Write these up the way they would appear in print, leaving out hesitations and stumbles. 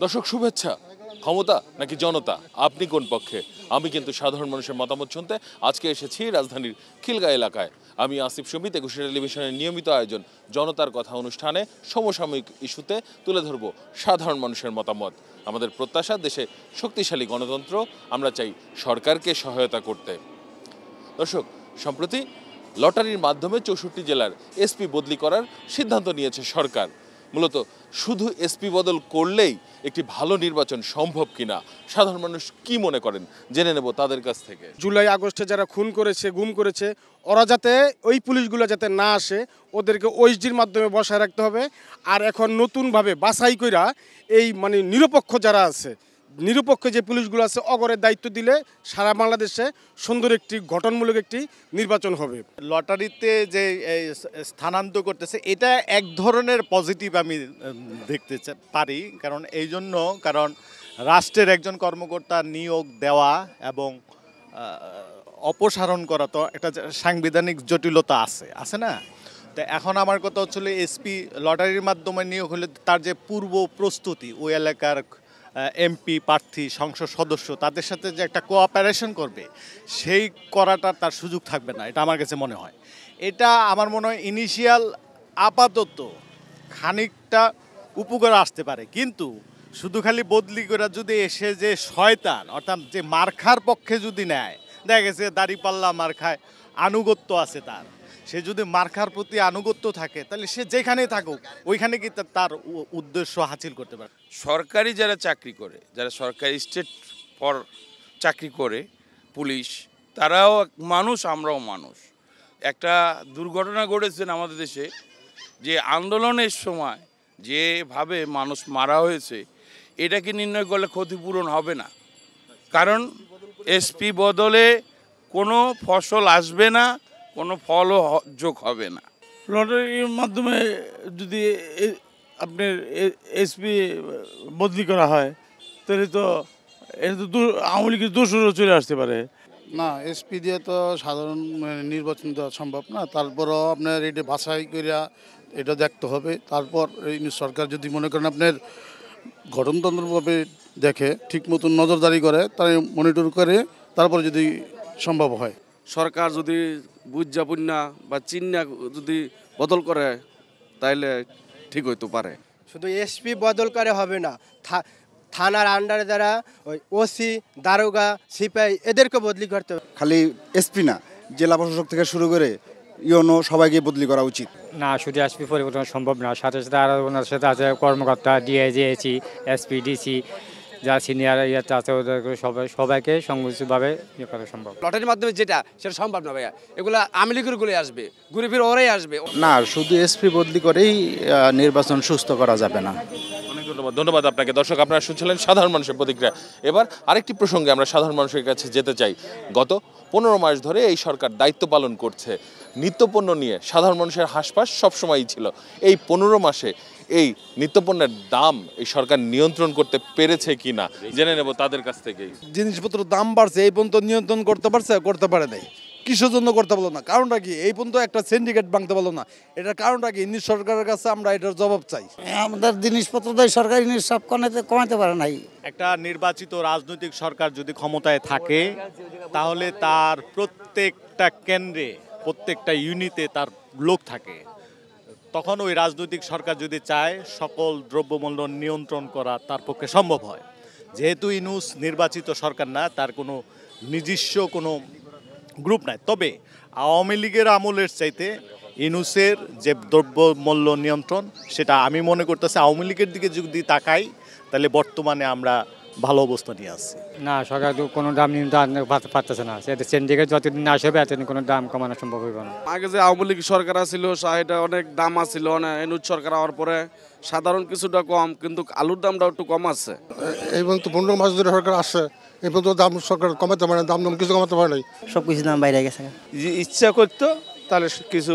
দর্শক শুভেচ্ছা। ক্ষমতা নাকি জনতা, আপনি কোন পক্ষে? আমি কিন্তু সাধারণ মানুষের মতামত শুনতে আজকে এসেছি রাজধানীর খিলগাঁও এলাকায়। আমি আসিফ সুমিত, একুশে টেলিভিশনের নিয়মিত আয়োজন জনতার কথা অনুষ্ঠানে সমসাময়িক ইস্যুতে তুলে ধরব সাধারণ মানুষের মতামত। আমাদের প্রত্যাশা দেশে শক্তিশালী গণতন্ত্র, আমরা চাই সরকারকে সহায়তা করতে। দর্শক, সম্প্রতি লটারির মাধ্যমে 64 জেলার এসপি বদলি করার সিদ্ধান্ত নিয়েছে সরকার। মূলত শুধু এসপি বদল করলেই একটি ভালো নির্বাচন সম্ভব কিনা সাধারণ মানুষ কি মনে করেন জেনে নেব তাদের কাছ থেকে। জুলাই আগস্টে যারা খুন করেছে, গুম করেছে, ওরা যাতে ওই পুলিশগুলো যাতে না আসে, ওদেরকে ওএসডির মাধ্যমে বসায় রাখতে হবে। আর এখন নতুনভাবে বাছাই কইরা এই নিরপেক্ষ যারা আছে, নিরপেক্ষ যে পুলিশগুলো আছে, অগরের দায়িত্ব দিলে সারা বাংলাদেশে সুন্দর একটি গঠনমূলক একটি নির্বাচন হবে। লটারিতে যে স্থানান্তর করতেছে, এটা এক ধরনের পজিটিভ আমি দেখতে পারি। কারণ রাষ্ট্রের একজন কর্মকর্তা নিয়োগ দেওয়া এবং অপসারণ করা তো একটা সাংবিধানিক জটিলতা আছে না। তো এখন আমার কথা হচ্ছিল, এসপি লটারির মাধ্যমে নিয়োগ হলে তার যে পূর্ব প্রস্তুতি, ওই এলাকার এমপি প্রার্থী, সংসদ সদস্য, তাদের সাথে যে একটা কোঅপারেশন করবে, সেই করাটা তার সুযোগ থাকবে না, এটা আমার কাছে মনে হয়। এটা আমার মনে হয় ইনিশিয়াল আপাতত খানিকটা উপকার আসতে পারে, কিন্তু শুধু খালি বদলি করে যদি এসে যে শয়তান, অর্থাৎ যে মার্খার পক্ষে যদি নেয়, দেখা গেছে দাঁড়িপাল্লা মার্খায় আনুগত্য আছে তার, সে যদি মার্খার প্রতি আনুগত্য থাকে, তাহলে সে যেখানেই থাকুক ওইখানে কি তার উদ্দেশ্য হাসিল করতে পারে। সরকারি যারা চাকরি করে, যারা সরকারি স্টেট ফর চাকরি করে, পুলিশ, তারাও মানুষ, আমরাও মানুষ। একটা দুর্ঘটনা ঘটেছেন আমাদের দেশে, যে আন্দোলনের সময় যেভাবে মানুষ মারা হয়েছে, এটাকে নির্ণয় করলে ক্ষতিপূরণ হবে না। কারণ এসপি বদলে কোনো ফসল আসবে না, কোনো ফলও যোগ হবে না। লটারির মাধ্যমে যদি আপনার এসপি বদলি করা হয়, তাহলে তো এটা তো আওয়ামী লীগের দোষরও চলে আসতে পারে। না, এসপি দিয়ে তো সাধারণ নির্বাচন দেওয়া সম্ভব না। তারপরও আপনার এটা বাছাই করিয়া এটা দেখতে হবে। তারপর এই সরকার যদি মনে করেন আপনার গঠনতন্ত্রভাবে দেখে, ঠিক মতন নজরদারি করে, তাই মনিটর করে, তারপর যদি সম্ভব হয়। সরকার যদি বুঝা বা চিন্না যদি বদল করে, তাইলে ঠিক হইতে পারে। শুধু এসপি বদল করে হবে না, থানার আন্ডারে যারা ওই ওসি, দারোগা, সিপাই, এদেরকে বদলি করতে হবে। খালি এসপি না, জেলা প্রশাসক থেকে শুরু করে ইউনো সবাইকে বদলি করা উচিত। না, শুধু এসপি পরিবর্তন সম্ভব না, সাথে সাথে আরও ওনার সাথে আছে কর্মকর্তা, ডিআইজিএসি, এসপি, ডিসি, যা সিনিয়র ইয়েতে আছে, ওদের সবাইকে সংগঠিতভাবে ইয়ে করা সম্ভব। লটারির মাধ্যমে সেটা সম্ভব না ভাইয়া। এগুলো আওয়ামী লীগের গুলোই আসবে, ঘুরে ফিরে ওরাই আসবে না। শুধু এসপি বদলি করেই নির্বাচন সুস্থ করা যাবে না। অনেক ধন্যবাদ আপনাকে। দর্শক, আপনারা শুনছিলেন সাধারণ মানুষের প্রতিক্রিয়া। এবার আরেকটি প্রসঙ্গে আমরা সাধারণ মানুষের কাছে যেতে চাই। গত 15 মাস ধরে এই সরকার দায়িত্ব পালন করছে। নিত্যপণ্য নিয়ে সাধারণ মানুষের হাসপাস সবসময়ই ছিল। এই 15 মাসে এই নিত্যপণ্যের দাম এই সরকার নিয়ন্ত্রণ করতে পেরেছে কিনা জেনে নেব তাদের কাছ থেকেই। জিনিসপত্রের দাম বাড়ছে, এই পর্যন্ত নিয়ন্ত্রণ করতে পারে নাই। কিসের জন্য করতে পারলো না? কারণটা কি? এই পর্যন্ত একটা সিন্ডিকেট ভাঙতে পারলো না। এটার কারণটা কি? সরকারের কাছে আমরা এটার জবাব চাই। আমাদের জিনিসপত্র দেয়, সরকারি জিনিস সব কমাতে পারে নাই। একটা নির্বাচিত রাজনৈতিক সরকার যদি ক্ষমতায় থাকে, তাহলে তার প্রত্যেকটা কেন্দ্রে, প্রত্যেকটা ইউনিটে তার লোক থাকে। তখন ওই রাজনৈতিক সরকার যদি চায়, সকল দ্রব্যমূল্য নিয়ন্ত্রণ করা তার পক্ষে সম্ভব হয়। যেহেতু ইউনূস নির্বাচিত সরকার না, তার কোনো নিজস্ব কোনো গ্রুপ নাই। তবে আওয়ামী লীগের আমলের চাইতে ইউনূসের যে দ্রব্যমূল্য নিয়ন্ত্রণ, সেটা আমি মনে করতেছি আওয়ামী লীগের দিকে যদি তাকাই, তাহলে বর্তমানে আমরা ভালো অবস্থা নিয়ে আসছি। না, সরকার কোনো দাম নিতে পারতেছে না। সেটা সিন্ডিকেট যতদিন না আসবে, এতদিন কোনো দাম কমানো সম্ভব হবে না। আগে যে আওয়ামী লীগ সরকার ছিল, এটা অনেক দাম আছিল, ইউনূস সরকার হওয়ার পরে সাধারণ কিছুটা কম, কিন্তু আলুর দামটা একটু কম আছে। এই পর্যন্ত 15 মাস ধরে সরকার আসছে, এই পর্যন্ত দাম সরকার কমাতে পারে না, দাম কিছু কমাতে পারে নাই। সব কিছু দাম বাইরে গেছে। ইচ্ছা করতো তাহলে কিছু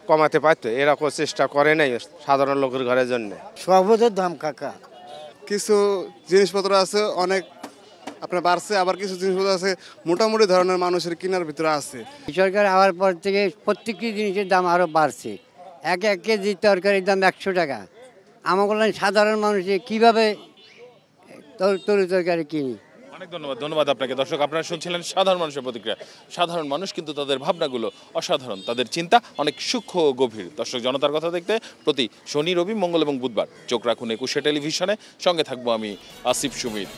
কমাতে পারতো, এরকম চেষ্টা করে নাই সাধারণ লোকের ঘরের জন্য। সর্বোচ্চ দাম কাকা, কিছু জিনিসপত্র আছে অনেক আপনার বাড়ছে, আবার কিছু জিনিসপত্র আছে মোটামুটি ধরনের মানুষের কেনার ভিতরে আছে। সরকার আওয়ার পর থেকে প্রত্যেকটি জিনিসের দাম আরও বাড়ছে। এক কেজি তরকারির দাম 100 টাকা। আমাকে সাধারণ মানুষে কীভাবে তরি তরকারি কিনি। অনেক ধন্যবাদ আপনাকে। দর্শক, আপনারা শুনছিলেন সাধারণ মানুষের প্রতিক্রিয়া। সাধারণ মানুষ কিন্তু তাদের ভাবনাগুলো অসাধারণ, তাদের চিন্তা অনেক সূক্ষ্ম ও গভীর। দর্শক, জনতার কথা দেখতে প্রতি শনি, রবি, মঙ্গল এবং বুধবার চোখ রাখুন একুশে টেলিভিশনে। সঙ্গে থাকবো আমি আসিফ সুমিত।